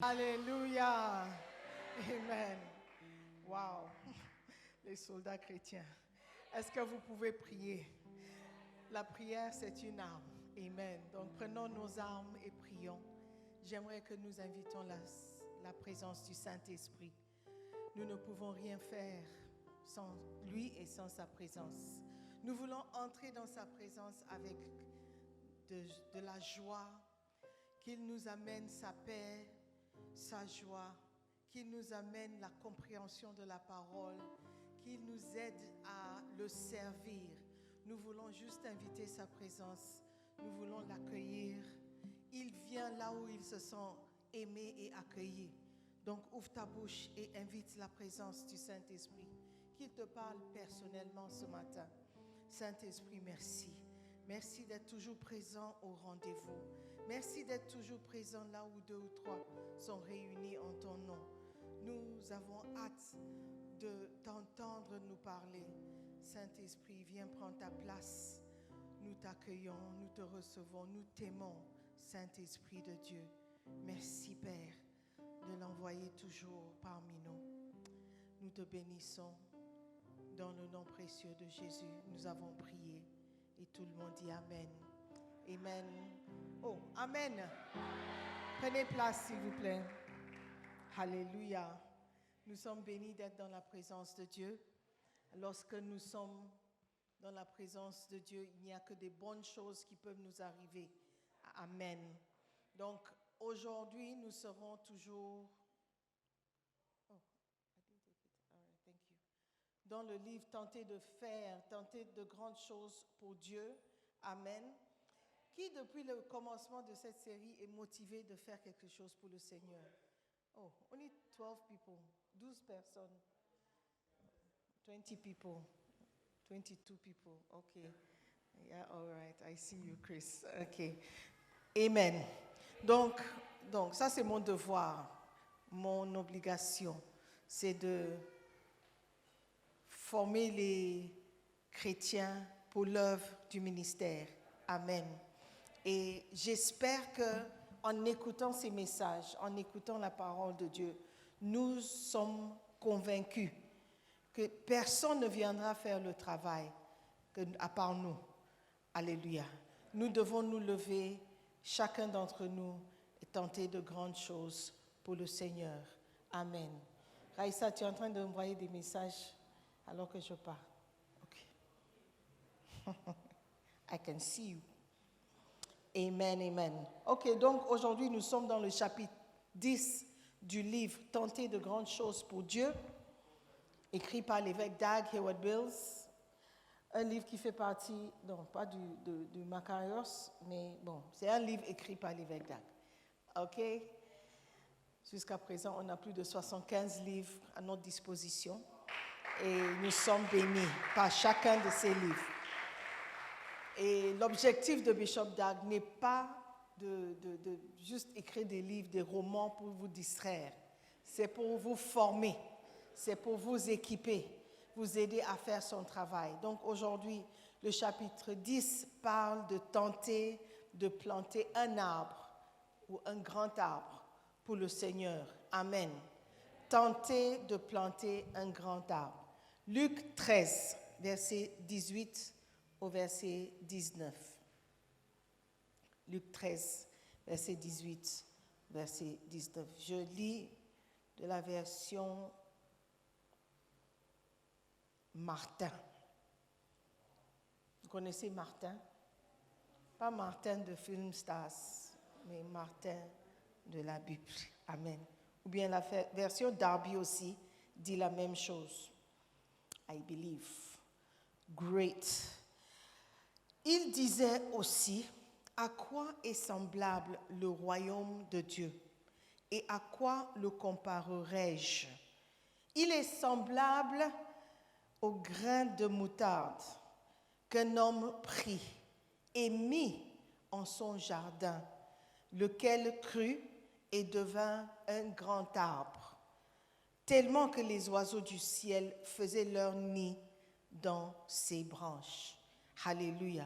Alléluia. Amen. Wow. Les soldats chrétiens. Est-ce que vous pouvez prier? La prière, c'est une arme. Amen. Donc prenons nos armes et prions. J'aimerais que nous invitons la présence du Saint-Esprit. Nous ne pouvons rien faire sans lui et sans sa présence. Nous voulons entrer dans sa présence avec de la joie, qu'il nous amène sa paix, sa joie, qu'il nous amène la compréhension de la parole, qu'il nous aide à le servir. Nous voulons juste inviter sa présence, nous voulons l'accueillir. Il vient là où il se sent aimé et accueilli. Donc ouvre ta bouche et invite la présence du Saint-Esprit, qu'il te parle personnellement ce matin. Saint-Esprit, merci. Merci d'être toujours présent au rendez-vous. Merci d'être toujours présent là où 2 ou 3 sont réunis en ton nom. Nous avons hâte de t'entendre nous parler. Saint-Esprit, viens prendre ta place. Nous t'accueillons, nous te recevons, nous t'aimons, Saint-Esprit de Dieu. Merci, Père, de l'envoyer toujours parmi nous. Nous te bénissons. Dans le nom précieux de Jésus, nous avons prié. Et tout le monde dit Amen. Amen. Oh, Amen. Prenez place, s'il vous plaît. Alléluia. Nous sommes bénis d'être dans la présence de Dieu. Lorsque nous sommes dans la présence de Dieu, il n'y a que des bonnes choses qui peuvent nous arriver. Amen. Donc, aujourd'hui, nous serons toujours dans le livre « Tenter de grandes choses pour Dieu ». Amen. Qui, depuis le commencement de cette série, est motivé de faire quelque chose pour le Seigneur? Oh, only 12 people, 12 personnes. 20 people, 22 people. Okay. Yeah, all right. I see you, Chris. Okay. Amen. Donc, ça c'est mon devoir, mon obligation, c'est de former les chrétiens pour l'œuvre du ministère. Amen. Et j'espère qu'en écoutant ces messages, en écoutant la parole de Dieu, nous sommes convaincus que personne ne viendra faire le travail à part nous. Alléluia. Nous devons nous lever, chacun d'entre nous, et tenter de grandes choses pour le Seigneur. Amen. Raïssa, tu es en train d'envoyer des messages alors que je parle. OK. I can see you. Amen, amen. OK, donc aujourd'hui, nous sommes dans le chapitre 10 du livre « Tenter de grandes choses pour Dieu », écrit par l'évêque Dag Heward-Mills. Un livre qui fait partie, non, pas du Macarios, mais bon, c'est un livre écrit par l'évêque Dag. OK? Jusqu'à présent, on a plus de 75 livres à notre disposition et nous sommes bénis par chacun de ces livres. Et l'objectif de Bishop Dag n'est pas de juste écrire des livres, des romans pour vous distraire. C'est pour vous former, c'est pour vous équiper, vous aider à faire son travail. Donc aujourd'hui, le chapitre 10 parle de tenter de planter un arbre ou un grand arbre pour le Seigneur. Amen. Tenter de planter un grand arbre. Luc 13, verset 18 au verset 19. Luc 13, verset 18, verset 19. Je lis de la version Martin. Vous connaissez Martin? Pas Martin de Film Stars, mais Martin de la Bible. Amen. Ou bien la version Darby aussi dit la même chose. I believe. Great. Il disait aussi, à quoi est semblable le royaume de Dieu et à quoi le comparerai-je? Il est semblable au grain de moutarde qu'un homme prit et mit en son jardin, lequel crut et devint un grand arbre, tellement que les oiseaux du ciel faisaient leur nid dans ses branches. Alléluia.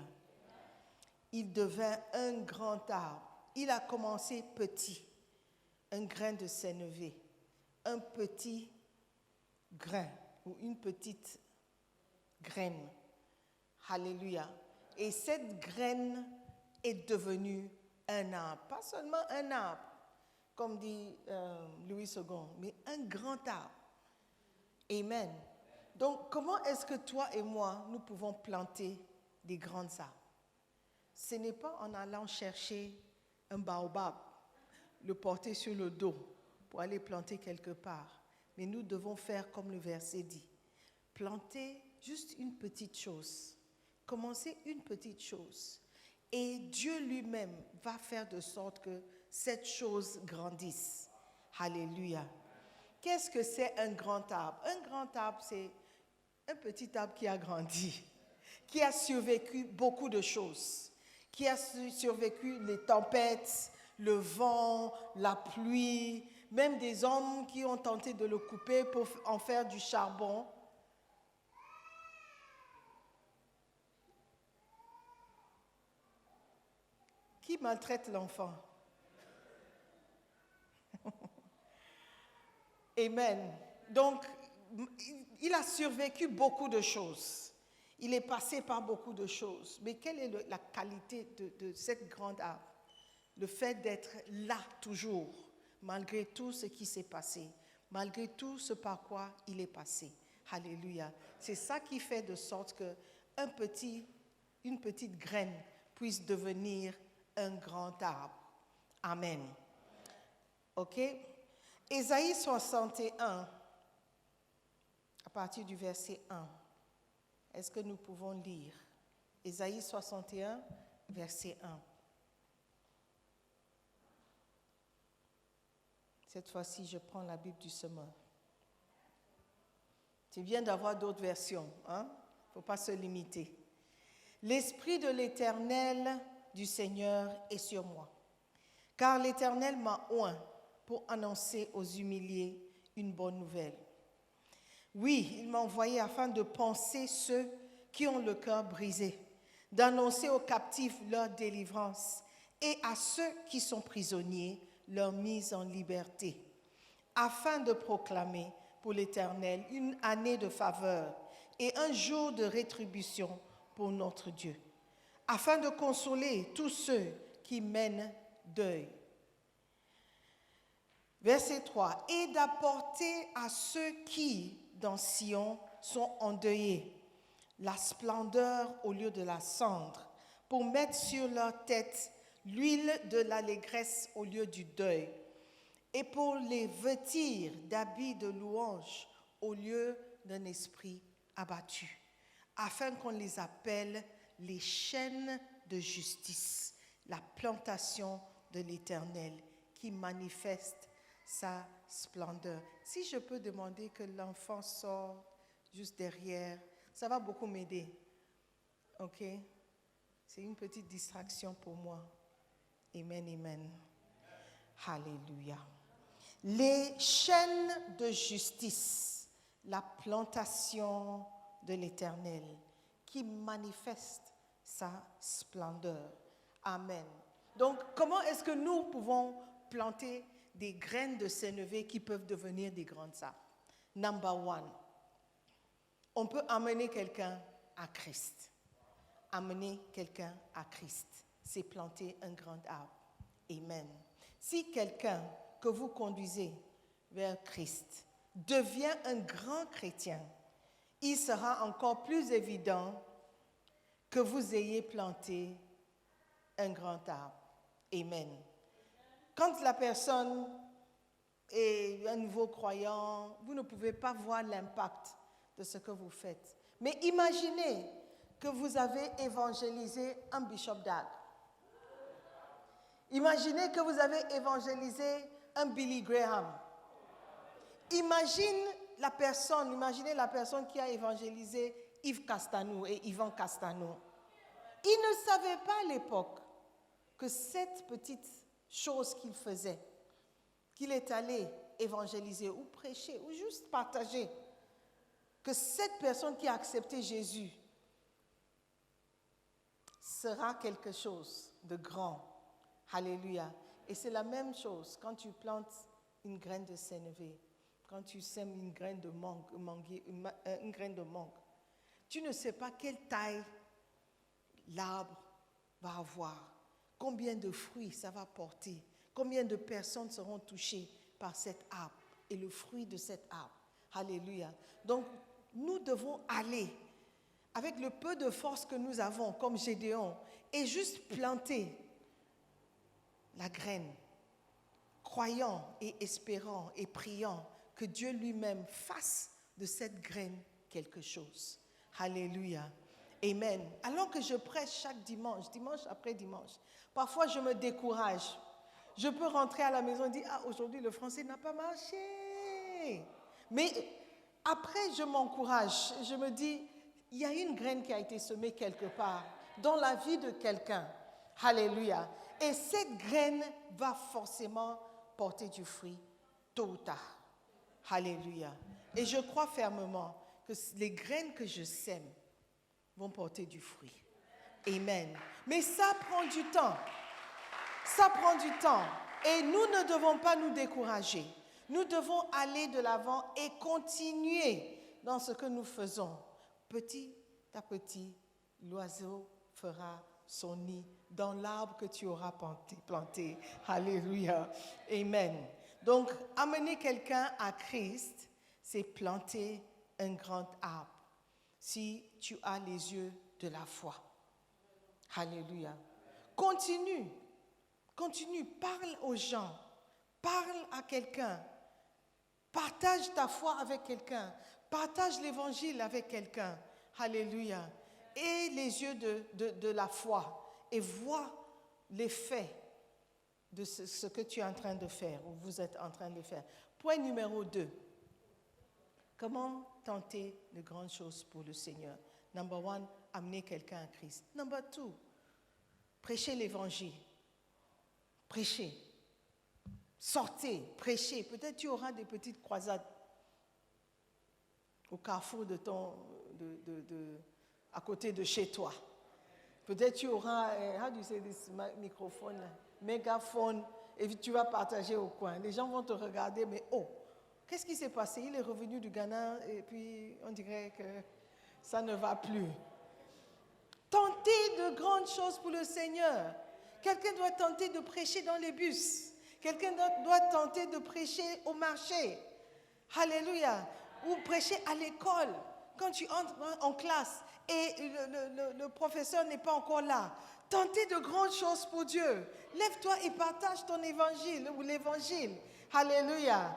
Il devint un grand arbre. Il a commencé petit, un grain de sénévé, un petit grain ou une petite graine. Alléluia. Et cette graine est devenue un arbre. Pas seulement un arbre, comme dit Louis II, mais un grand arbre. Amen. Donc, comment est-ce que toi et moi, nous pouvons planter des grands arbres? Ce n'est pas en allant chercher un baobab, le porter sur le dos pour aller planter quelque part. Mais nous devons faire comme le verset dit. Planter juste une petite chose. Commencer une petite chose. Et Dieu lui-même va faire de sorte que cette chose grandisse. Alléluia. Qu'est-ce que c'est un grand arbre? Un grand arbre, c'est un petit arbre qui a grandi, qui a survécu beaucoup de choses, qui a survécu les tempêtes, le vent, la pluie, même des hommes qui ont tenté de le couper pour en faire du charbon. Qui maltraite l'enfant? Amen. Donc, il a survécu beaucoup de choses. Il est passé par beaucoup de choses. Mais quelle est la qualité de cette grande arbre? Le fait d'être là toujours, malgré tout ce qui s'est passé, malgré tout ce par quoi il est passé. Alléluia. C'est ça qui fait de sorte qu'une petite graine puisse devenir un grand arbre. Amen. OK? Ésaïe 61, à partir du verset 1. Est-ce que nous pouvons lire? Ésaïe 61, verset 1. Cette fois-ci, je prends la Bible du semeur. C'est bien d'avoir d'autres versions, hein? Il ne faut pas se limiter. L'Esprit de l'Éternel du Seigneur est sur moi, car l'Éternel m'a oint pour annoncer aux humiliés une bonne nouvelle. Oui, il m'a envoyé afin de panser ceux qui ont le cœur brisé, d'annoncer aux captifs leur délivrance et à ceux qui sont prisonniers leur mise en liberté, afin de proclamer pour l'Éternel une année de faveur et un jour de rétribution pour notre Dieu, afin de consoler tous ceux qui mènent deuil. Verset 3. Et d'apporter à ceux qui, dans Sion, sont endeuillés, la splendeur au lieu de la cendre, pour mettre sur leur tête l'huile de l'allégresse au lieu du deuil, et pour les vêtir d'habits de louange au lieu d'un esprit abattu, afin qu'on les appelle les chaînes de justice, la plantation de l'Éternel qui manifeste sa splendeur. Si je peux demander que l'enfant sorte juste derrière, ça va beaucoup m'aider. OK? C'est une petite distraction pour moi. Amen, amen. Alléluia. Les chaînes de justice, la plantation de l'Éternel qui manifeste sa splendeur. Amen. Donc, comment est-ce que nous pouvons planter des graines de sénévé qui peuvent devenir des grands arbres? Number one, on peut amener quelqu'un à Christ. Amener quelqu'un à Christ, c'est planter un grand arbre. Amen. Si quelqu'un que vous conduisez vers Christ devient un grand chrétien, il sera encore plus évident que vous ayez planté un grand arbre. Amen. Quand la personne est un nouveau croyant, vous ne pouvez pas voir l'impact de ce que vous faites. Mais imaginez que vous avez évangélisé un Bishop Dag. Imaginez que vous avez évangélisé un Billy Graham. Imaginez la personne qui a évangélisé Yves Castanou et Yvan Castanou. Ils ne savaient pas à l'époque que cette petite chose qu'il faisait, qu'il est allé évangéliser ou prêcher ou juste partager, que cette personne qui a accepté Jésus sera quelque chose de grand. Alléluia. Et c'est la même chose quand tu plantes une graine de sénévé, quand tu sèmes une graine de mangue, une graine de mangue. Tu ne sais pas quelle taille l'arbre va avoir, combien de fruits ça va porter, combien de personnes seront touchées par cet arbre et le fruit de cet arbre. Alléluia. Donc, nous devons aller avec le peu de force que nous avons, comme Gédéon, et juste planter la graine, croyant et espérant et priant que Dieu lui-même fasse de cette graine quelque chose. Alléluia. Amen. Alors que je prêche chaque dimanche, dimanche après dimanche, parfois je me décourage. Je peux rentrer à la maison et dire, ah, aujourd'hui le français n'a pas marché. Mais après, je m'encourage. Je me dis, il y a une graine qui a été semée quelque part dans la vie de quelqu'un. Alléluia. Et cette graine va forcément porter du fruit tôt ou tard. Alléluia. Et je crois fermement que les graines que je sème vont porter du fruit. Amen. Mais ça prend du temps. Ça prend du temps. Et nous ne devons pas nous décourager. Nous devons aller de l'avant et continuer dans ce que nous faisons. Petit à petit, l'oiseau fera son nid dans l'arbre que tu auras planté. Alléluia. Amen. Donc, amener quelqu'un à Christ, c'est planter un grand arbre. Si tu as les yeux de la foi. Alléluia. Continue, parle aux gens, parle à quelqu'un, partage ta foi avec quelqu'un, partage l'évangile avec quelqu'un. Alléluia. Et les yeux de la foi et vois l'effet de ce que tu es en train de faire ou vous êtes en train de faire. Point numéro 2. Comment tenter de grandes choses pour le Seigneur? Number 1, amener quelqu'un à Christ. Number 2, prêcher l'évangile. Prêcher. Sortez, prêchez. Peut-être tu auras des petites croisades au carrefour à côté de chez toi. Peut-être tu auras, how do you say this microphone, mégaphone, et tu vas partager au coin. Les gens vont te regarder, mais oh, qu'est-ce qui s'est passé? Il est revenu du Ghana et puis on dirait que ça ne va plus. Tentez de grandes choses pour le Seigneur. Quelqu'un doit tenter de prêcher dans les bus. Quelqu'un doit tenter de prêcher au marché. Alléluia. Ou prêcher à l'école. Quand tu entres en classe et le professeur n'est pas encore là. Tentez de grandes choses pour Dieu. Lève-toi et partage ton évangile ou l'évangile. Alléluia.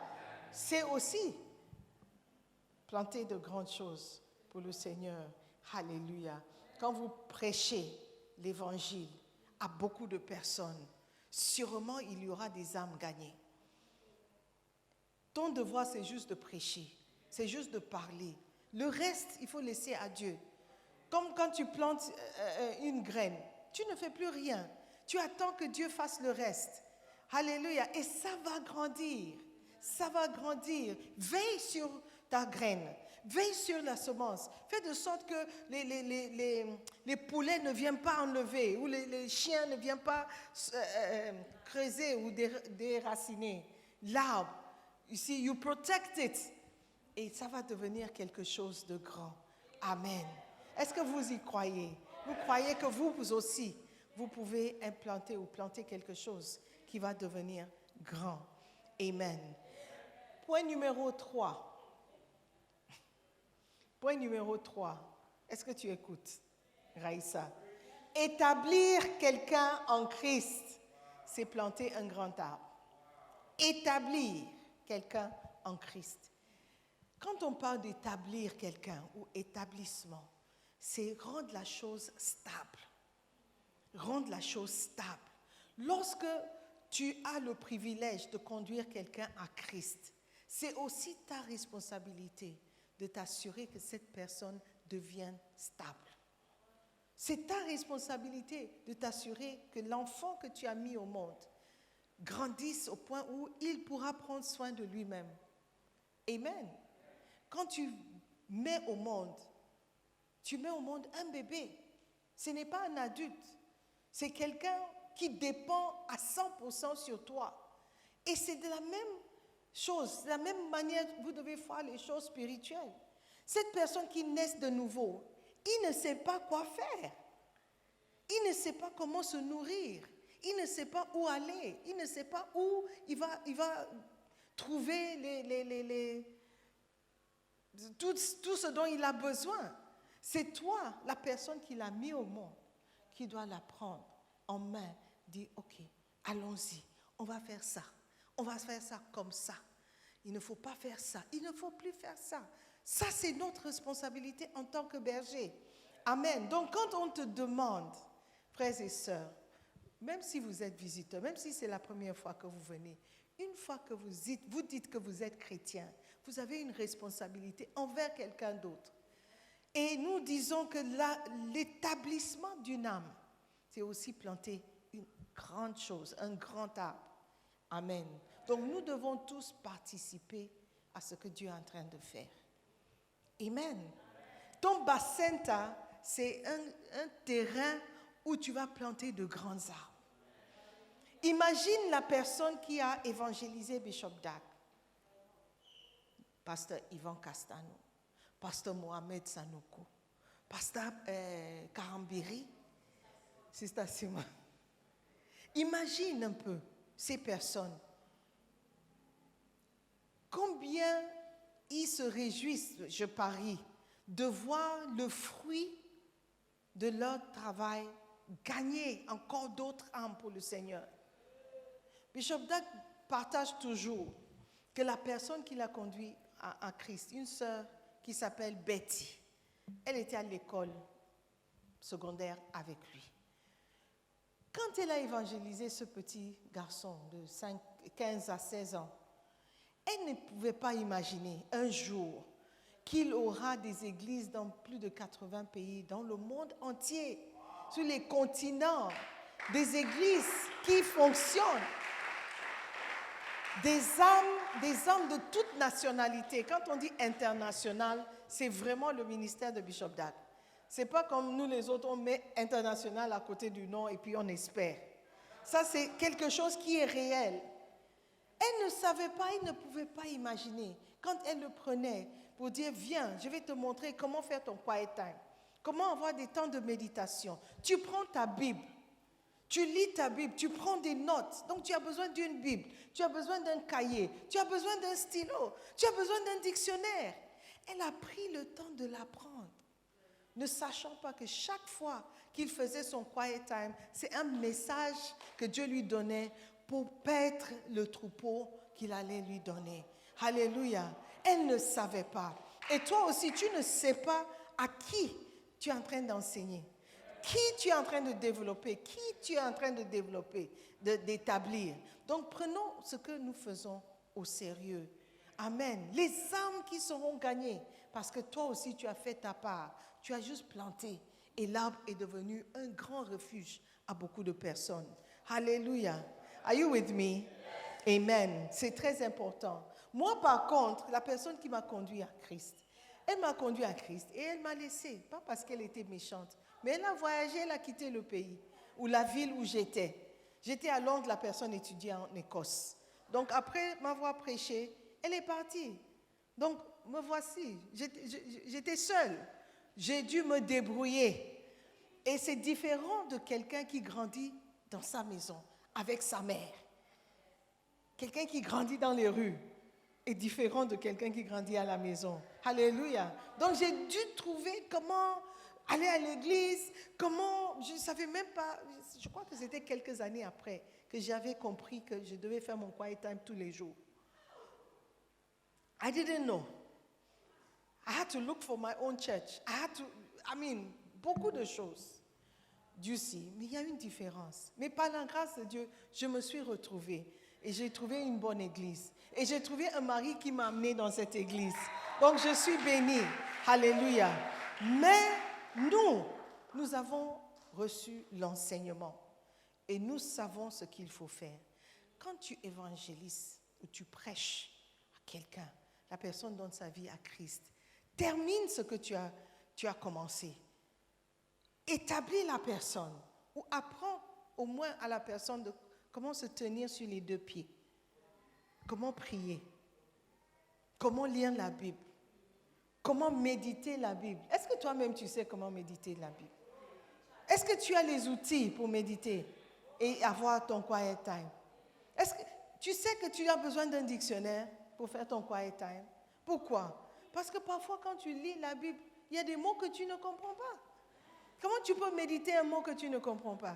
C'est aussi planter de grandes choses pour le Seigneur. Alléluia. Quand vous prêchez l'évangile à beaucoup de personnes, sûrement il y aura des âmes gagnées. Ton devoir, c'est juste de prêcher. C'est juste de parler. Le reste, il faut laisser à Dieu. Comme quand tu plantes une graine, tu ne fais plus rien. Tu attends que Dieu fasse le reste. Alléluia. Et ça va grandir. Ça va grandir. Veille sur ta graine. Veille sur la semence. Fais de sorte que les poulets ne viennent pas enlever ou les chiens ne viennent pas creuser ou déraciner l'arbre. Ici, you protect it. Et ça va devenir quelque chose de grand. Amen. Est-ce que vous y croyez? Vous croyez que vous aussi, vous pouvez implanter ou planter quelque chose qui va devenir grand. Amen. Point numéro 3. Point numéro 3. Est-ce que tu écoutes, Raïssa? Établir quelqu'un en Christ, c'est planter un grand arbre. Établir quelqu'un en Christ. Quand on parle d'établir quelqu'un ou établissement, c'est rendre la chose stable. Rendre la chose stable. Lorsque tu as le privilège de conduire quelqu'un à Christ, c'est aussi ta responsabilité de t'assurer que cette personne devienne stable. C'est ta responsabilité de t'assurer que l'enfant que tu as mis au monde grandisse au point où il pourra prendre soin de lui-même. Amen. Quand tu mets au monde un bébé. Ce n'est pas un adulte. C'est quelqu'un qui dépend à 100% sur toi. Et c'est de la même chose, de la même manière que vous devez voir les choses spirituelles. Cette personne qui naît de nouveau, il ne sait pas quoi faire. Il ne sait pas comment se nourrir. Il ne sait pas où aller. Il ne sait pas où il va trouver tout ce dont il a besoin. C'est toi, la personne qui l'a mis au monde, qui doit la prendre en main, dire, ok, allons-y, on va faire ça. On va faire ça comme ça. Il ne faut pas faire ça. Il ne faut plus faire ça. Ça, c'est notre responsabilité en tant que berger. Amen. Donc, quand on te demande, frères et sœurs, même si vous êtes visiteur, même si c'est la première fois que vous venez, une fois que vous dites que vous êtes chrétien, vous avez une responsabilité envers quelqu'un d'autre. Et nous disons que l'établissement d'une âme, c'est aussi planter une grande chose, un grand arbre. Amen. Donc nous devons tous participer à ce que Dieu est en train de faire. Amen. Ton bacenta, c'est un terrain où tu vas planter de grands arbres. Imagine la personne qui a évangélisé Bishop Dag, Pasteur Yvan Castano, Pasteur Mohamed Sanoko, Pasteur Karambiri, Sister Sima. Imagine un peu ces personnes. Combien ils se réjouissent, je parie, de voir le fruit de leur travail gagner encore d'autres âmes pour le Seigneur. Bishop Dag partage toujours que la personne qui l'a conduit à Christ, une sœur qui s'appelle Betty, elle était à l'école secondaire avec lui. Quand elle a évangélisé ce petit garçon de 15 à 16 ans, elle ne pouvait pas imaginer un jour qu'il aura des églises dans plus de 80 pays, dans le monde entier, sur les continents, des églises qui fonctionnent, des âmes de toute nationalité. Quand on dit international, c'est vraiment le ministère de Bishop Dag. Ce n'est pas comme nous les autres, on met international à côté du nom et puis on espère. Ça, c'est quelque chose qui est réel. Elle ne savait pas, elle ne pouvait pas imaginer. Quand elle le prenait pour dire, viens, je vais te montrer comment faire ton quiet time, comment avoir des temps de méditation. Tu prends ta Bible, tu lis ta Bible, tu prends des notes. Donc tu as besoin d'une Bible, tu as besoin d'un cahier, tu as besoin d'un stylo, tu as besoin d'un dictionnaire. Elle a pris le temps de l'apprendre, ne sachant pas que chaque fois qu'il faisait son quiet time, c'est un message que Dieu lui donnait pour paître le troupeau qu'il allait lui donner. Alléluia. Elle ne savait pas. Et toi aussi, tu ne sais pas à qui tu es en train d'enseigner, qui tu es en train de développer, qui tu es en train de développer, d'établir. Donc, prenons ce que nous faisons au sérieux. Amen. Les âmes qui seront gagnées, parce que toi aussi, tu as fait ta part. Tu as juste planté et l'arbre est devenu un grand refuge à beaucoup de personnes. Alléluia. Are you with me? Amen. C'est très important. Moi, par contre, la personne qui m'a conduit à Christ, elle m'a conduit à Christ et elle m'a laissé, pas parce qu'elle était méchante, mais elle a voyagé, elle a quitté le pays ou la ville où j'étais. J'étais à Londres, la personne étudiait en Écosse. Donc, après m'avoir prêché, elle est partie. Donc, me voici. J'étais seule. J'ai dû me débrouiller. Et c'est différent de quelqu'un qui grandit dans sa maison, avec sa mère. Quelqu'un qui grandit dans les rues est différent de quelqu'un qui grandit à la maison. Alléluia. Donc j'ai dû trouver comment aller à l'église, comment, je ne savais même pas, je crois que c'était quelques années après que j'avais compris que je devais faire mon quiet time tous les jours. I didn't know. I had to look for my own church. Beaucoup de choses. Dieu sait, mais il y a une différence. Mais par la grâce de Dieu, je me suis retrouvée et j'ai trouvé une bonne église. Et j'ai trouvé un mari qui m'a amenée dans cette église. Donc je suis bénie. Alléluia. Mais nous avons reçu l'enseignement et nous savons ce qu'il faut faire. Quand tu évangélises ou tu prêches à quelqu'un, la personne donne sa vie à Christ, termine ce que tu as commencé. Établis la personne ou apprends au moins à la personne de comment se tenir sur les 2 pieds, comment prier, comment lire la Bible, comment méditer la Bible. Est-ce que toi-même tu sais comment méditer la Bible? Est-ce que tu as les outils pour méditer et avoir ton quiet time? Est-ce que tu sais que tu as besoin d'un dictionnaire pour faire ton quiet time? Pourquoi? Parce que parfois quand tu lis la Bible, il y a des mots que tu ne comprends pas. Comment tu peux méditer un mot que tu ne comprends pas?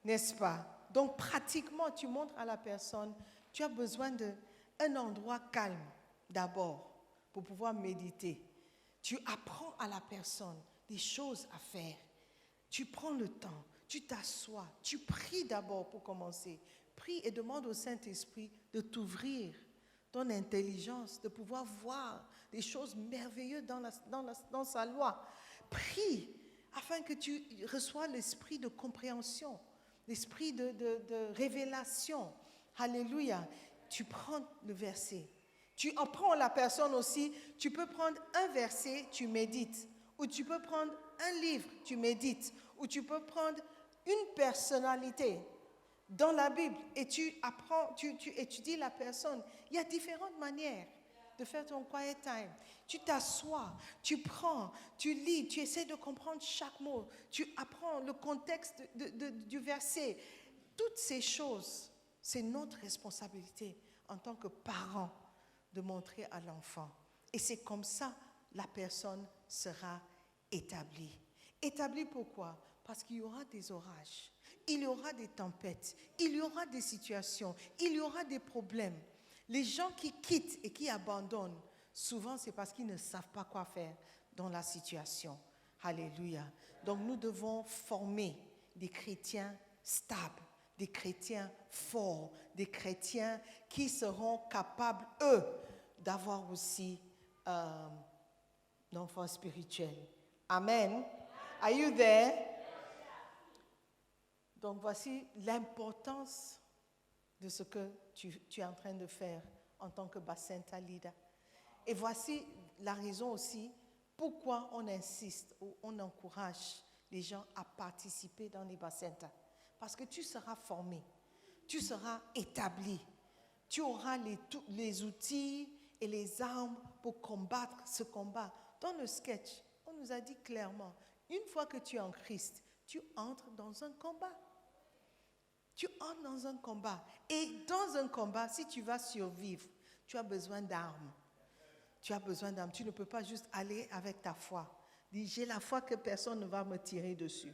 N'est-ce pas? Donc pratiquement, tu montres à la personne, tu as besoin d'un endroit calme d'abord pour pouvoir méditer. Tu apprends à la personne des choses à faire. Tu prends le temps, tu t'assois, tu pries d'abord pour commencer. Prie et demande au Saint-Esprit de t'ouvrir ton intelligence, de pouvoir voir des choses merveilleuses dans sa loi. Prie afin que tu reçois l'esprit de compréhension, l'esprit de révélation. Alléluia. Tu prends le verset. Tu apprends à la personne aussi. Tu peux prendre un verset, tu médites. Ou tu peux prendre un livre, tu médites. Ou tu peux prendre une personnalité dans la Bible et tu apprends, tu étudies la personne. Il y a différentes manières de faire ton quiet time. Tu t'assois, tu prends, tu lis, tu essaies de comprendre chaque mot. Tu apprends le contexte du verset. Toutes ces choses, c'est notre responsabilité en tant que parents de montrer à l'enfant. Et c'est comme ça la personne sera établie. Établie pourquoi? Parce qu'il y aura des orages, il y aura des tempêtes, il y aura des situations, il y aura des problèmes. Les gens qui quittent et qui abandonnent, souvent c'est parce qu'ils ne savent pas quoi faire dans la situation. Alléluia. Donc nous devons former des chrétiens stables, des chrétiens forts, des chrétiens qui seront capables, eux, d'avoir aussi un enfant spirituel. Amen. Are you there? Donc voici l'importance de ce que tu es en train de faire en tant que Bacenta leader. Et voici la raison aussi pourquoi on insiste ou on encourage les gens à participer dans les Bacenta. Parce que tu seras formé, tu seras établi, tu auras les outils et les armes pour combattre ce combat. Dans le sketch, on nous a dit clairement, une fois que tu es en Christ, tu entres dans un combat. Tu entres dans un combat. Et dans un combat, si tu vas survivre, tu as besoin d'armes. Tu as besoin d'armes. Tu ne peux pas juste aller avec ta foi. Dis, j'ai la foi que personne ne va me tirer dessus.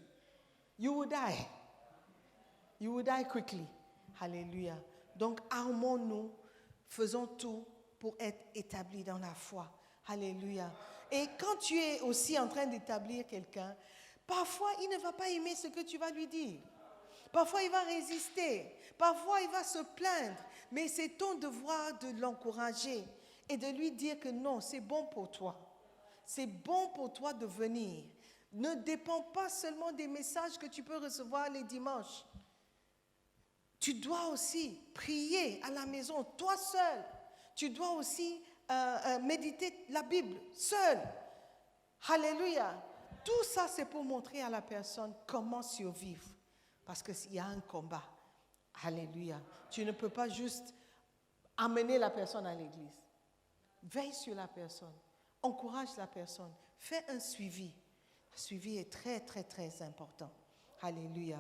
You will die. You will die quickly. Alléluia. Donc, armons-nous. Faisons tout pour être établis dans la foi. Alléluia. Et quand tu es aussi en train d'établir quelqu'un, parfois, il ne va pas aimer ce que tu vas lui dire. Parfois, il va résister. Parfois, il va se plaindre. Mais c'est ton devoir de l'encourager et de lui dire que non, c'est bon pour toi. C'est bon pour toi de venir. Ne dépend pas seulement des messages que tu peux recevoir les dimanches. Tu dois aussi prier à la maison, toi seul. Tu dois aussi méditer la Bible seul. Alléluia. Tout ça, c'est pour montrer à la personne comment survivre. Parce qu'il y a un combat. Alléluia. Tu ne peux pas juste amener la personne à l'église. Veille sur la personne. Encourage la personne. Fais un suivi. Le suivi est très, très, très important. Alléluia.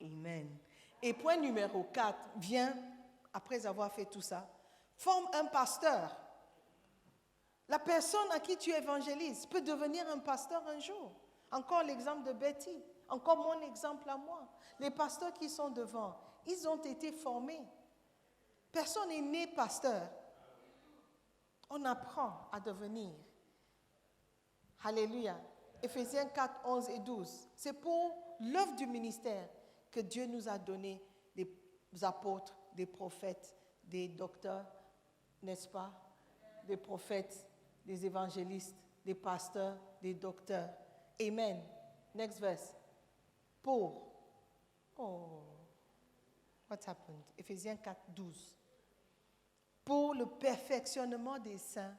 Amen. Et point numéro 4, viens, après avoir fait tout ça, forme un pasteur. La personne à qui tu évangélises peut devenir un pasteur un jour. Encore l'exemple de Betty. Encore mon exemple à moi. Les pasteurs qui sont devant, ils ont été formés. Personne n'est né pasteur. On apprend à devenir. Alléluia. Éphésiens 4, 11 et 12. C'est pour l'œuvre du ministère que Dieu nous a donné des apôtres, des prophètes, des docteurs, n'est-ce pas? Des prophètes, des évangélistes, des pasteurs, des docteurs. Amen. Next verse. Pour. Oh. What's happened? Éphésiens 4, 12. Pour le perfectionnement des saints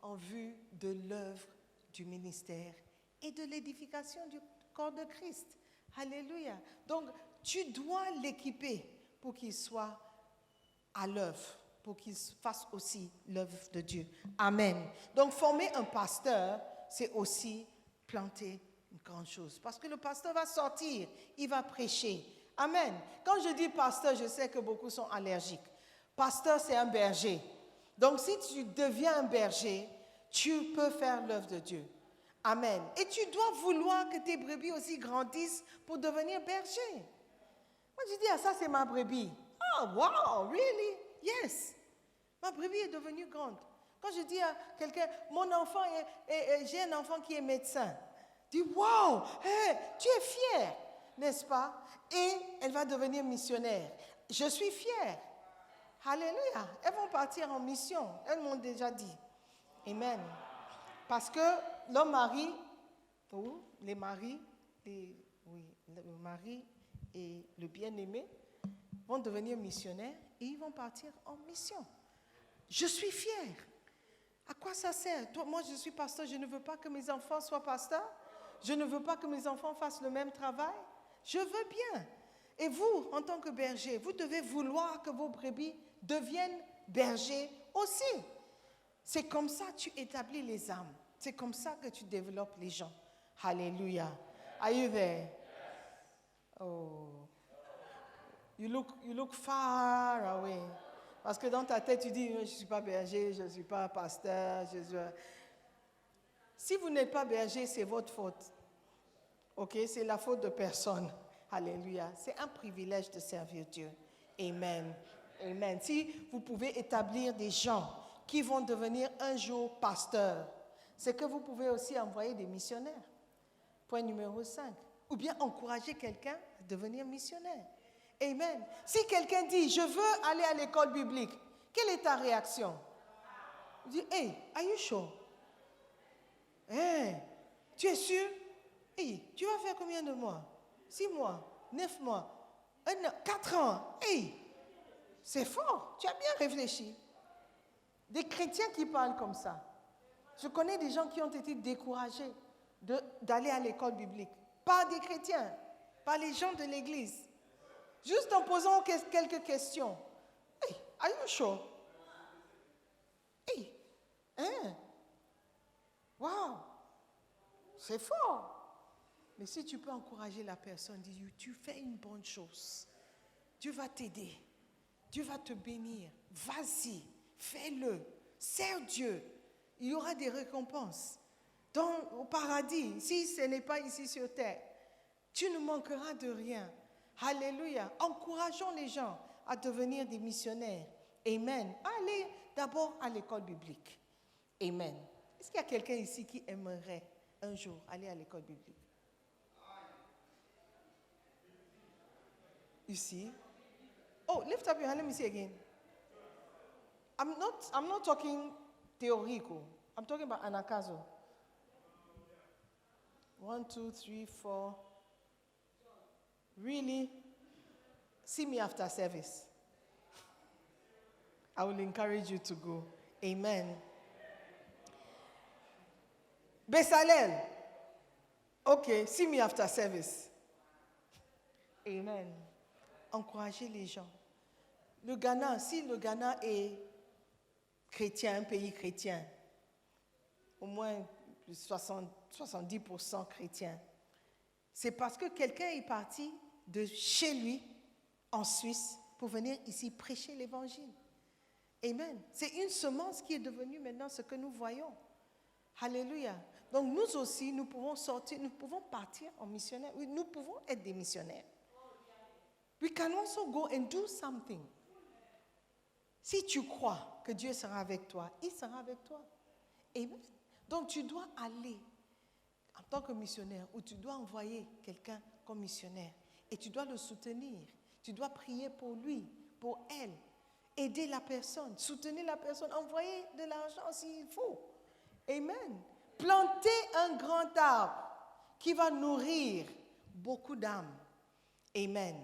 en vue de l'œuvre du ministère et de l'édification du corps de Christ. Alléluia. Donc, tu dois l'équiper pour qu'il soit à l'œuvre, pour qu'il fasse aussi l'œuvre de Dieu. Amen. Donc, former un pasteur, c'est aussi planter une grande chose. Parce que le pasteur va sortir, il va prêcher. Amen. Quand je dis pasteur, je sais que beaucoup sont allergiques. Pasteur, c'est un berger. Donc, si tu deviens un berger, tu peux faire l'œuvre de Dieu. Amen. Et tu dois vouloir que tes brebis aussi grandissent pour devenir berger. Moi, je dis, ah, ça, c'est ma brebis. Oh, wow, really? Yes. Ma brebis est devenue grande. Quand je dis à quelqu'un, mon enfant, j'ai un enfant qui est médecin. Je dis, wow, hey, tu es fière, n'est-ce pas? Et elle va devenir missionnaire. Je suis fière. Alléluia. Elles vont partir en mission. Elles m'ont déjà dit. Amen. Parce que le mari, ou les maris, le mari et le bien-aimé vont devenir missionnaires et ils vont partir en mission. Je suis fière. À quoi ça sert? Moi, je suis pasteur, je ne veux pas que mes enfants soient pasteurs. Je ne veux pas que mes enfants fassent le même travail. Je veux bien. Et vous, en tant que berger, vous devez vouloir que vos brebis deviennent bergers aussi. C'est comme ça que tu établis les âmes. C'est comme ça que tu développes les gens. Hallelujah. Are you there? Oh. You look far away. Parce que dans ta tête, tu dis, je ne suis pas berger, je ne suis pas pasteur. Si vous n'êtes pas berger, c'est votre faute. Ok? C'est la faute de personne. Alléluia. C'est un privilège de servir Dieu. Amen. Amen. Si vous pouvez établir des gens qui vont devenir un jour pasteurs, c'est que vous pouvez aussi envoyer des missionnaires. Point numéro 5. Ou bien encourager quelqu'un à devenir missionnaire. Amen. Si quelqu'un dit, je veux aller à l'école biblique, quelle est ta réaction? Tu dis, hey, are you sure? Hey, tu es sûr? Hey, tu vas faire combien de mois? 6 mois, 9 mois, 1 an, 4 ans. Hey, c'est fort, tu as bien réfléchi. Des chrétiens qui parlent comme ça. Je connais des gens qui ont été découragés d'aller à l'école biblique. Pas des chrétiens, pas les gens de l'église. Juste en posant quelques questions. Hey, are you sure? Hey, hein? Wow, c'est fort. Mais si tu peux encourager la personne, dis, tu fais une bonne chose. Dieu va t'aider. Dieu va te bénir. Vas-y, fais-le. Sers Dieu. Il y aura des récompenses. Au paradis, si ce n'est pas ici sur terre, tu ne manqueras de rien. Alléluia. Encourageons les gens à devenir des missionnaires. Amen. Allez d'abord à l'école biblique. Amen. Est-ce qu'il y a quelqu'un ici qui aimerait un jour aller à l'école biblique? Ici. Oh, lift up your hand. Let me see again. I'm not talking theoretical. I'm talking about anakazo. 1, 2, 3, 4. Really? See me after service. I will encourage you to go. Amen. Bezalel. Okay, see me after service. Amen. Encouragez les gens. Le Ghana, si le Ghana est chrétien, un pays chrétien, au moins 70% chrétien, c'est parce que quelqu'un est parti de chez lui, en Suisse, pour venir ici prêcher l'évangile. Amen. C'est une semence qui est devenue maintenant ce que nous voyons. Alléluia. Donc nous aussi, nous pouvons sortir, nous pouvons partir en missionnaire. Oui, nous pouvons être des missionnaires. We can also go and do something. Si tu crois que Dieu sera avec toi, il sera avec toi. Amen. Donc tu dois aller en tant que missionnaire ou tu dois envoyer quelqu'un comme missionnaire et tu dois le soutenir. Tu dois prier pour lui, pour elle, aider la personne, soutenir la personne, envoyer de l'argent s'il faut. Amen. Planter un grand arbre qui va nourrir beaucoup d'âmes. Amen.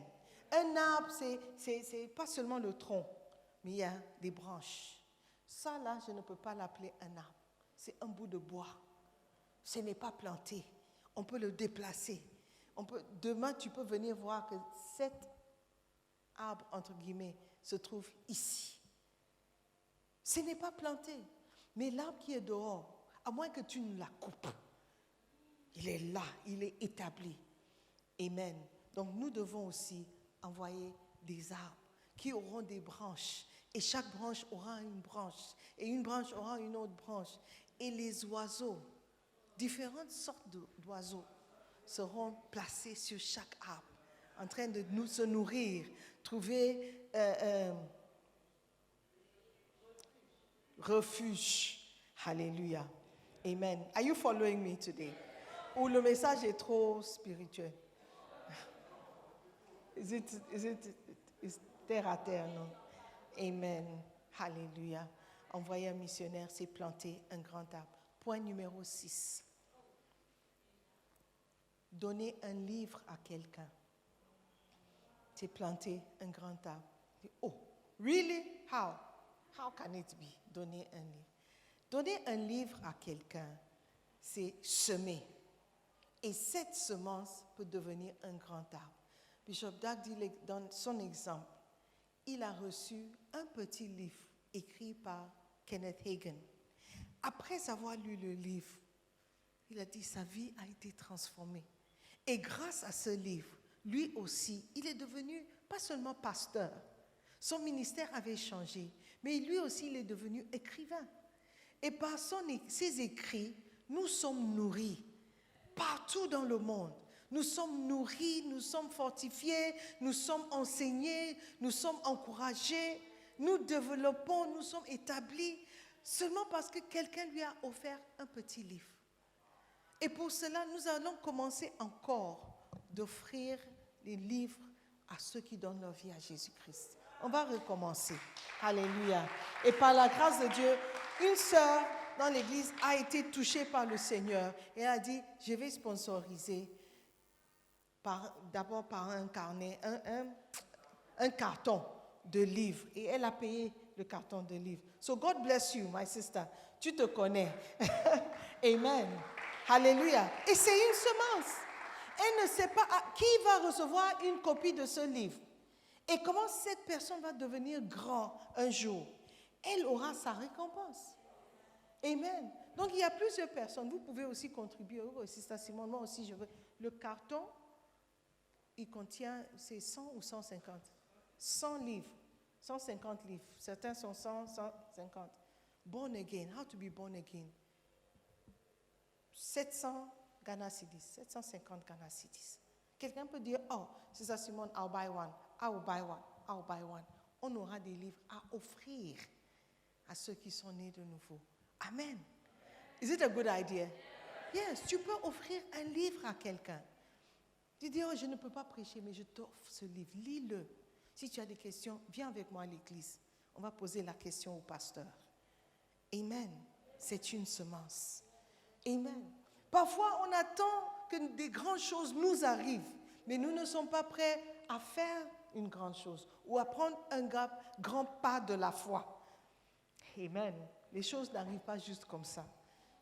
Un arbre, c'est pas seulement le tronc, mais il y a des branches. Ça, là, je ne peux pas l'appeler un arbre. C'est un bout de bois. Ce n'est pas planté. On peut le déplacer. demain, tu peux venir voir que cet arbre, entre guillemets, se trouve ici. Ce n'est pas planté. Mais l'arbre qui est dehors, à moins que tu ne la coupes, il est là, il est établi. Amen. Donc nous devons aussi envoyer des arbres qui auront des branches. Et chaque branche aura une branche. Et une branche aura une autre branche. Et les oiseaux, différentes sortes d'oiseaux, seront placés sur chaque arbre, en train de se nourrir, trouver refuge. Alléluia. Amen. Are you following me today? Ou le message est trop spirituel? Is terre à terre, non? Amen. Alléluia. Envoyer un missionnaire, c'est planter un grand arbre. Point numéro 6. Donner un livre à quelqu'un, c'est planter un grand arbre. Oh, really? How? How can it be? Donner un livre. Donner un livre à quelqu'un, c'est semer. Et cette semence peut devenir un grand arbre. Bishop Dag dit dans son exemple, il a reçu un petit livre écrit par Kenneth Hagin. Après avoir lu le livre, il a dit sa vie a été transformée. Et grâce à ce livre, lui aussi, il est devenu pas seulement pasteur. Son ministère avait changé, mais lui aussi, il est devenu écrivain. Et par ses écrits, nous sommes nourris partout dans le monde. Nous sommes nourris, nous sommes fortifiés, nous sommes enseignés, nous sommes encouragés, nous développons, nous sommes établis seulement parce que quelqu'un lui a offert un petit livre. Et pour cela, nous allons commencer encore d'offrir les livres à ceux qui donnent leur vie à Jésus-Christ. On va recommencer. Alléluia. Et par la grâce de Dieu, une sœur dans l'église a été touchée par le Seigneur et a dit, je vais sponsoriser d'abord par un carnet, un carton de livres. Et elle a payé le carton de livres. So God bless you, my sister. Tu te connais. Amen. Alléluia. Et c'est une semence. Elle ne sait pas qui va recevoir une copie de ce livre. Et comment cette personne va devenir grand un jour. Elle aura sa récompense. Amen. Donc il y a plusieurs personnes. Vous pouvez aussi contribuer. Oh, Sister Simone, moi aussi je veux. Le carton, il contient, c'est 100 ou 150? 100 livres. 150 livres. Certains sont 100, 150. Born again. How to be born again. 700 Ghana cedis. 750 Ghana cedis. Quelqu'un peut dire, oh, Sister Simone, I'll buy one. I'll buy one. I'll buy one. On aura des livres à offrir à ceux qui sont nés de nouveau. Amen. Is it a good idea? Yes, tu peux offrir un livre à quelqu'un. Tu dis, oh, je ne peux pas prêcher, mais je t'offre ce livre. Lis-le. Si tu as des questions, viens avec moi à l'église. On va poser la question au pasteur. Amen. C'est une semence. Amen. Parfois, on attend que des grandes choses nous arrivent, mais nous ne sommes pas prêts à faire une grande chose ou à prendre un grand pas de la foi. Amen. Les choses n'arrivent pas juste comme ça.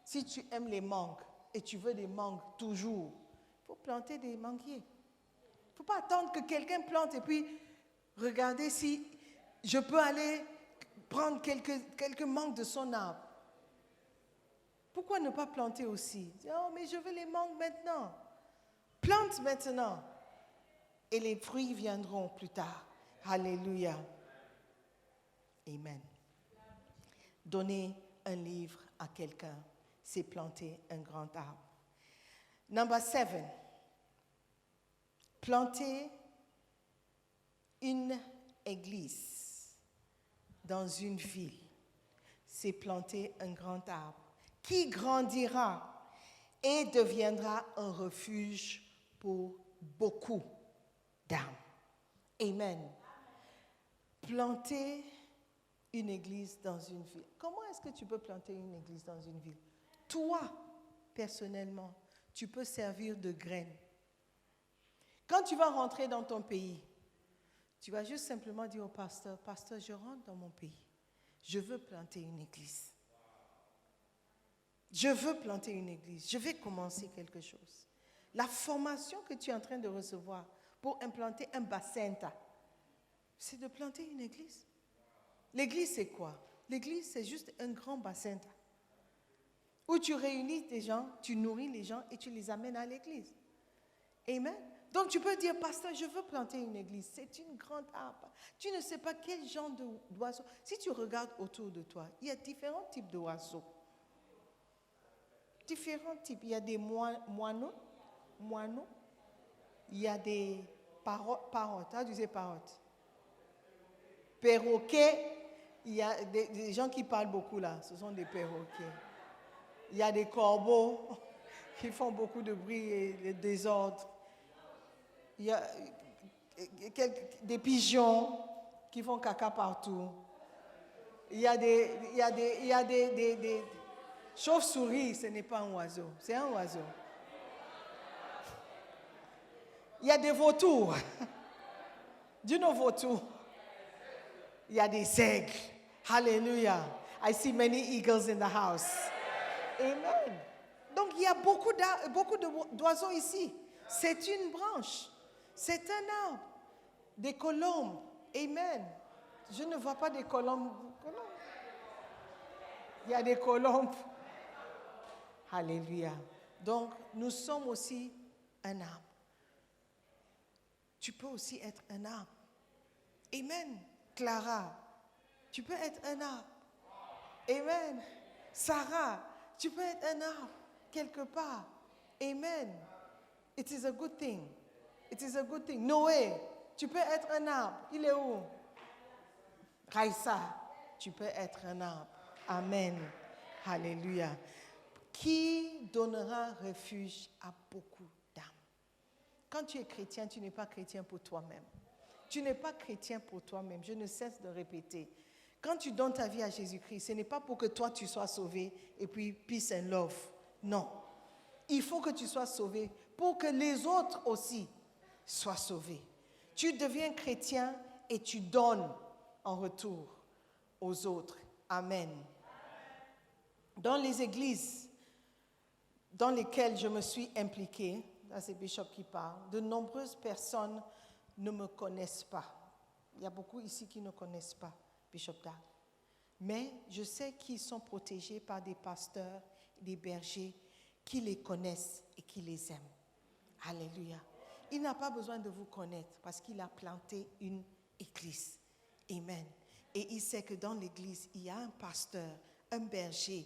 Si tu aimes les mangues et tu veux des mangues toujours, il faut planter des manguiers. Il ne faut pas attendre que quelqu'un plante et puis regarder si je peux aller prendre quelques mangues de son arbre. Pourquoi ne pas planter aussi? Oh, mais je veux les mangues maintenant. Plante maintenant. Et les fruits viendront plus tard. Alléluia. Amen. Donner un livre à quelqu'un, c'est planter un grand arbre. Number 7. Planter une église dans une ville, c'est planter un grand arbre qui grandira et deviendra un refuge pour beaucoup d'âmes. Amen. Planter une église dans une ville. Comment est-ce que tu peux planter une église dans une ville? Toi, personnellement, tu peux servir de graine. Quand tu vas rentrer dans ton pays, tu vas juste simplement dire au pasteur, pasteur, je rentre dans mon pays. Je veux planter une église. Je veux planter une église. Je vais commencer quelque chose. La formation que tu es en train de recevoir pour implanter un bassin, c'est de planter une église. L'église, c'est quoi? L'église, c'est juste un grand bassin où tu réunis des gens, tu nourris les gens et tu les amènes à l'église. Amen. Donc tu peux dire, pasteur, je veux planter une église. C'est une grande arbre. Tu ne sais pas quel genre d'oiseau. Si tu regardes autour de toi, il y a différents types d'oiseaux. Différents types. Il y a des moineaux. Il y a des parottes. How do you say parottes? Perroquets. Il y a des gens qui parlent beaucoup là. Ce sont des perroquets. Il y a des corbeaux qui font beaucoup de bruit et de désordre. Il y a des pigeons qui font caca partout. Il y a des chauves-souris, ce n'est pas un oiseau, c'est un oiseau. Il y a des vautours. Do you know vautours? Il y a des aigles. Hallelujah. I see many eagles in the house. Amen. Donc il y a beaucoup d'oiseaux ici. C'est une branche. C'est un arbre. Des colombes. Amen. Je ne vois pas des colombes. Il y a des colombes. Alléluia. Donc, nous sommes aussi un arbre. Tu peux aussi être un arbre. Amen. Clara, tu peux être un arbre. Amen. Sarah, tu peux être un arbre quelque part. Amen. It is a good thing. It is a good thing. Noé, tu peux être un arbre. Il est où? Raïssa, tu peux être un arbre. Amen. Alléluia. Qui donnera refuge à beaucoup d'âmes? Quand tu es chrétien, tu n'es pas chrétien pour toi-même. Tu n'es pas chrétien pour toi-même. Je ne cesse de répéter. Quand tu donnes ta vie à Jésus-Christ, ce n'est pas pour que toi tu sois sauvé et puis peace and love. Non. Il faut que tu sois sauvé pour que les autres aussi soient sauvés. Tu deviens chrétien et tu donnes en retour aux autres. Amen. Dans les églises dans lesquelles je me suis impliquée, là c'est Bishop qui parle, de nombreuses personnes ne me connaissent pas. Il y a beaucoup ici qui ne connaissent pas Bishop Dag. Mais je sais qu'ils sont protégés par des pasteurs, des bergers qui les connaissent et qui les aiment. Alléluia. Il n'a pas besoin de vous connaître parce qu'il a planté une église. Amen. Et il sait que dans l'église, il y a un pasteur, un berger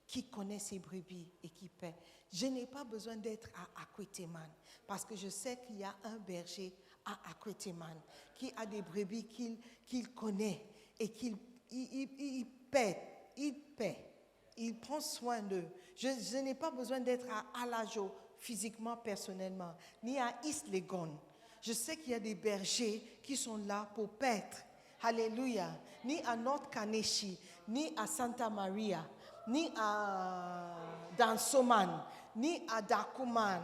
qui connaît ses brebis et qui paie. Je n'ai pas besoin d'être à Akweteman parce que je sais qu'il y a un berger à Akweteman qui a des brebis qu'il connaît et qu'il paie. Il prend soin d'eux. Je n'ai pas besoin d'être à Alajo physiquement, personnellement, ni à East Legon. Je sais qu'il y a des bergers qui sont là pour paître. Alléluia. Ni à North Kaneshi, ni à Santa Maria, ni à Dansoman, ni à Dakuman,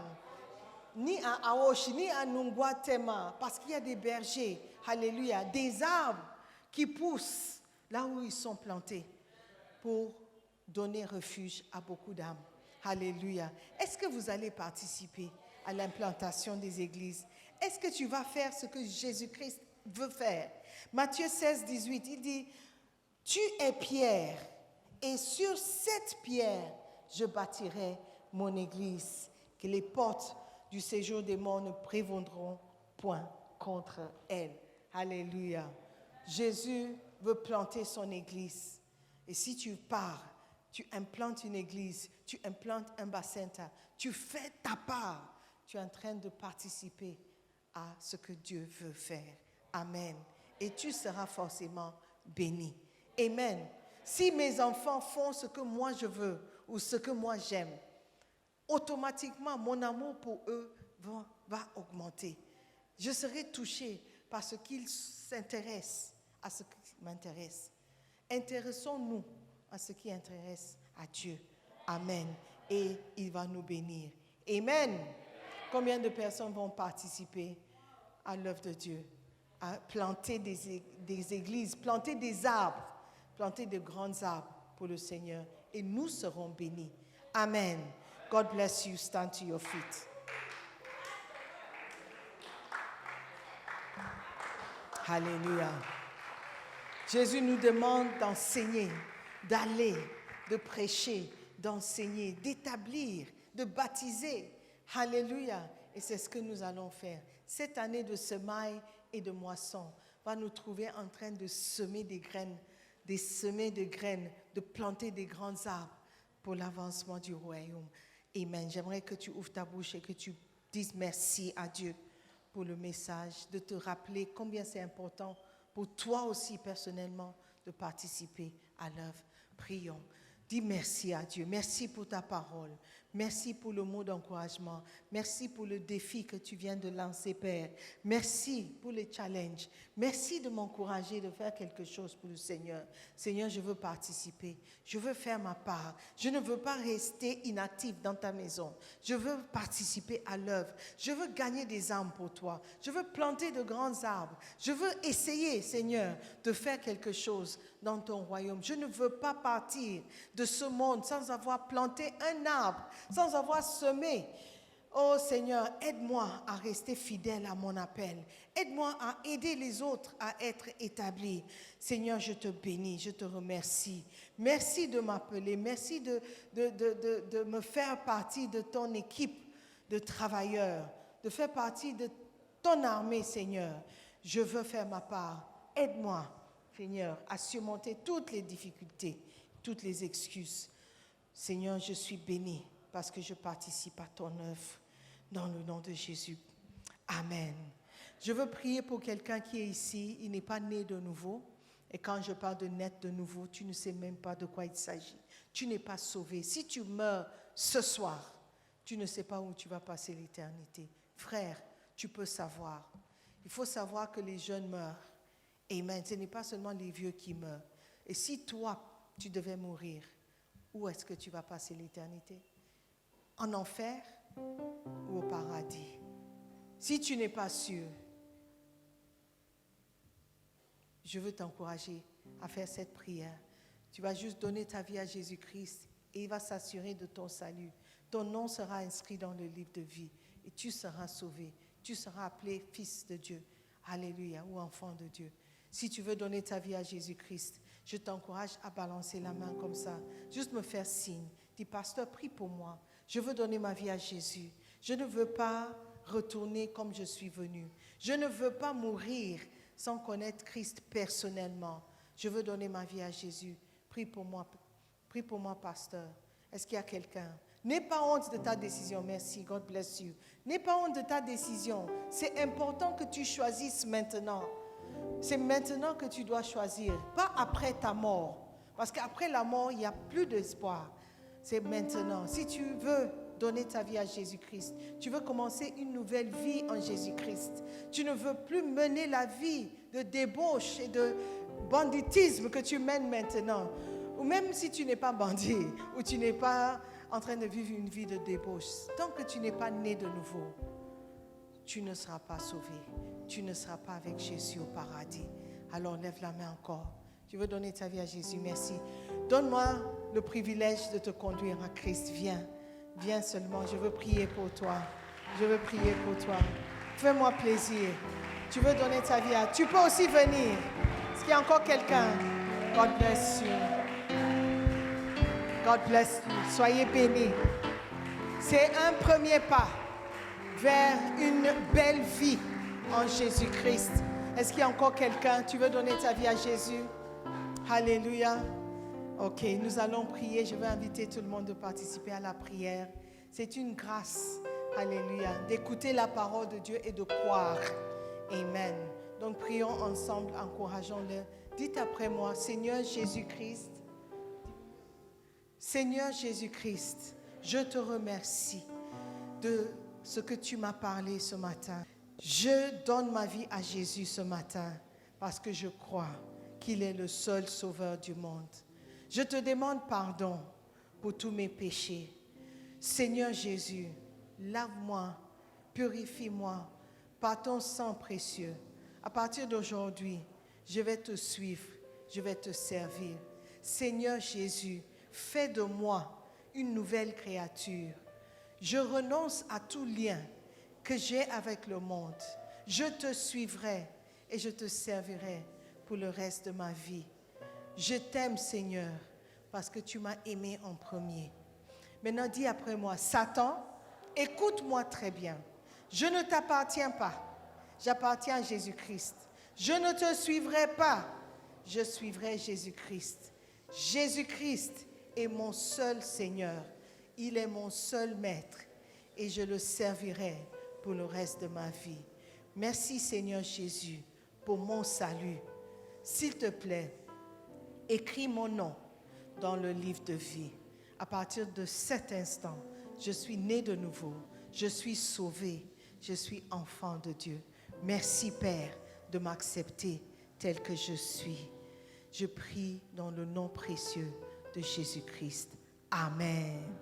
ni à Aoshi, ni à Nungwatema, parce qu'il y a des bergers, alléluia, des arbres qui poussent là où ils sont plantés pour donner refuge à beaucoup d'âmes. Alléluia. Est-ce que vous allez participer à l'implantation des églises? Est-ce que tu vas faire ce que Jésus-Christ veut faire? Matthieu 16, 18, il dit, tu es pierre, et sur cette pierre, je bâtirai mon église, que les portes du séjour des morts ne prévaudront point contre elle. Alléluia. Jésus veut planter son église. Et si tu pars, tu implantes une église, tu implantes un bassin, tu fais ta part, tu es en train de participer à ce que Dieu veut faire. Amen. Et tu seras forcément béni. Amen. Si mes enfants font ce que moi je veux ou ce que moi j'aime, automatiquement mon amour pour eux va augmenter. Je serai touchée par ce qu'ils s'intéressent à ce qui m'intéresse. Intéressons-nous à ce qui intéresse à Dieu. Amen. Et il va nous bénir. Amen. Combien de personnes vont participer à l'œuvre de Dieu? À planter des églises, planter des arbres, planter de grands arbres pour le Seigneur. Et nous serons bénis. Amen. God bless you. Stand to your feet. Alléluia. Jésus nous demande d'enseigner, d'aller, de prêcher, d'enseigner, d'établir, de baptiser. Alléluia. Et c'est ce que nous allons faire. Cette année de semailles et de moissons va nous trouver en train de semer des graines, de planter des grands arbres pour l'avancement du royaume. Amen. J'aimerais que tu ouvres ta bouche et que tu dises merci à Dieu pour le message, de te rappeler combien c'est important pour toi aussi personnellement de participer à l'œuvre. Prions. Dis merci à Dieu. Merci pour ta parole. Merci pour le mot d'encouragement. Merci pour le défi que tu viens de lancer, Père. Merci pour les challenges. Merci de m'encourager de faire quelque chose pour le Seigneur. Seigneur, je veux participer. Je veux faire ma part. Je ne veux pas rester inactif dans ta maison. Je veux participer à l'œuvre. Je veux gagner des âmes pour toi. Je veux planter de grands arbres. Je veux essayer, Seigneur, de faire quelque chose dans ton royaume. Je ne veux pas partir de ce monde sans avoir planté un arbre, sans avoir semé. Oh Seigneur, aide-moi à rester fidèle à mon appel. Aide-moi à aider les autres à être établis. Seigneur, je te bénis, je te remercie. Merci de m'appeler. Merci de me faire partie de ton équipe de travailleurs, de faire partie de ton armée, Seigneur. Je veux faire ma part. Aide-moi, Seigneur, à surmonter toutes les difficultés, toutes les excuses. Seigneur, je suis béni parce que je participe à ton œuvre. Dans le nom de Jésus. Amen. Je veux prier pour quelqu'un qui est ici. Il n'est pas né de nouveau. Et quand je parle de naître de nouveau, tu ne sais même pas de quoi il s'agit. Tu n'es pas sauvé. Si tu meurs ce soir, tu ne sais pas où tu vas passer l'éternité. Frère, tu peux savoir. Il faut savoir que les jeunes meurent. Amen. Ce n'est pas seulement les vieux qui meurent. Et si toi, tu devais mourir, où est-ce que tu vas passer l'éternité? En enfer ou au paradis? Si tu n'es pas sûr, je veux t'encourager à faire cette prière. Tu vas juste donner ta vie à Jésus-Christ et il va s'assurer de ton salut. Ton nom sera inscrit dans le livre de vie et tu seras sauvé. Tu seras appelé fils de Dieu. Alléluia, ou enfant de Dieu. Si tu veux donner ta vie à Jésus-Christ, je t'encourage à balancer la main comme ça. Juste me faire signe. Dis, pasteur, prie pour moi. Je veux donner ma vie à Jésus. Je ne veux pas retourner comme je suis venu. Je ne veux pas mourir sans connaître Christ personnellement. Je veux donner ma vie à Jésus. Prie pour moi, pasteur. Est-ce qu'il y a quelqu'un? N'aie pas honte de ta décision. Merci, God bless you. N'aie pas honte de ta décision. C'est important que tu choisisses maintenant. C'est maintenant que tu dois choisir, pas après ta mort. Parce qu'après la mort, il n'y a plus d'espoir. C'est maintenant. Si tu veux donner ta vie à Jésus-Christ, tu veux commencer une nouvelle vie en Jésus-Christ, tu ne veux plus mener la vie de débauche et de banditisme que tu mènes maintenant, ou même si tu n'es pas bandit, ou tu n'es pas en train de vivre une vie de débauche, tant que tu n'es pas né de nouveau, tu ne seras pas sauvé. Tu ne seras pas avec Jésus au paradis. Alors lève la main encore. Tu veux donner ta vie à Jésus, merci. Donne-moi le privilège de te conduire à Christ. Viens, viens seulement. Je veux prier pour toi. Je veux prier pour toi. Fais-moi plaisir. Tu veux donner ta vie à... Tu peux aussi venir. Est-ce qu'il y a encore quelqu'un? God bless you. God bless you. Soyez bénis. C'est un premier pas vers une belle vie en Jésus-Christ. Est-ce qu'il y a encore quelqu'un? Tu veux donner ta vie à Jésus? Alléluia. Ok, nous allons prier. Je vais inviter tout le monde à participer à la prière. C'est une grâce, alléluia, d'écouter la parole de Dieu et de croire. Amen. Donc prions ensemble, encourageons-le. Dites après moi, Seigneur Jésus-Christ, Seigneur Jésus-Christ, je te remercie de ce que tu m'as parlé ce matin. Je donne ma vie à Jésus ce matin parce que je crois qu'il est le seul sauveur du monde. Je te demande pardon pour tous mes péchés. Seigneur Jésus, lave-moi, purifie-moi par ton sang précieux. À partir d'aujourd'hui, je vais te suivre, je vais te servir. Seigneur Jésus, fais de moi une nouvelle créature. Je renonce à tout lien que j'ai avec le monde. Je te suivrai. et je te servirai pour le reste de ma vie. Je t'aime, Seigneur, parce que tu m'as aimé en premier. Maintenant, dis après moi, Satan, écoute-moi très bien. Je ne t'appartiens pas. J'appartiens à Jésus-Christ. Je ne te suivrai pas. Je suivrai Jésus-Christ. Jésus-Christ est mon seul Seigneur. Il est mon seul maître. Et je le servirai pour le reste de ma vie. Merci, Seigneur Jésus, pour mon salut. S'il te plaît, écris mon nom dans le livre de vie. À partir de cet instant, je suis né de nouveau. Je suis sauvé. Je suis enfant de Dieu. Merci, Père, de m'accepter tel que je suis. Je prie dans le nom précieux de Jésus-Christ. Amen.